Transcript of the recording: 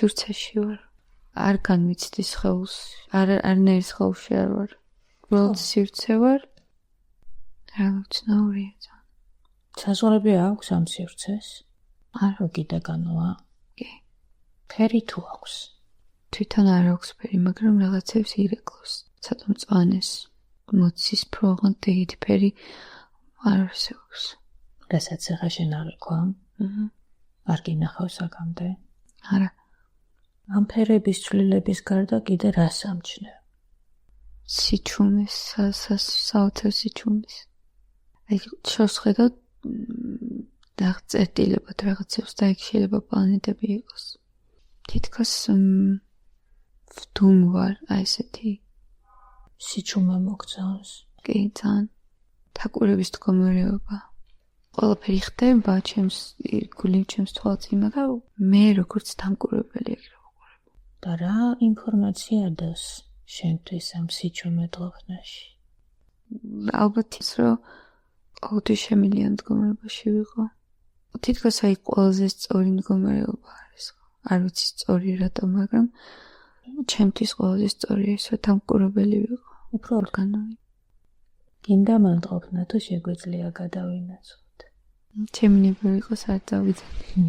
სივრცეში ვარ. არ განვიცდი სხეულს, არნაირ სხეულში არ ვარ. უბრალოდ სივრცე ვარ. რა უცნაურია ძალიან. საზღვრები აქვს ამ სივრცეს? არა. უკიდაგანოა? კი. ფერი თუ აქვს? თვითონ არ აქვს ფერი, მაგრამ რაღაცებს ირეკლოს. ცოტა მწვანეს. მოცისფრო, დიდი ფერი არ არსებობს. რასაც ახლა შენ არ გქვა? არ გინახავს აქამდე? არა. ამ ფერების ცვლილების გარდა კიდე რას ამჩნევ? სიჩუმეს, საოცარ სიჩუმეს. აი, შევსხედავ წერტილებად რაღაცებს და იქ შეიძლება პლანეტები იყოს. თითქოს ვდუმ-ვარ, აი ესეთი. სიჩუმე მოგწონს? კი, ძალიან. თაკურების მდგომარეობა. ყველაფერი ხდება, ჩემს ირგვლივ, ჩემს თვალწინ, მაგრამ მე როგორც დამკვირვებელი ეგრე ვიყურებ. და რა ინფორმაცია დას შენთვის ამ სიჩუმე დღოხნაში? ალბათ ის, რომ ყოველთვის შემიძლია მდგომარეობაში ვიყო. თითქოს აი ყველაზე სწორი მდგომარეობა არის. არ ვიცი სწორი რატომ, მაგრამ ჩემთვის ყველაზე სწორია ის, რომ დამკვირვებელი ვიყო. უფრო ორგანული. გინდა მანდღოხნა თუ შეგვიძლია გადავინაცვლოთ? ჩემი ნება იყოს არ დავიძახი.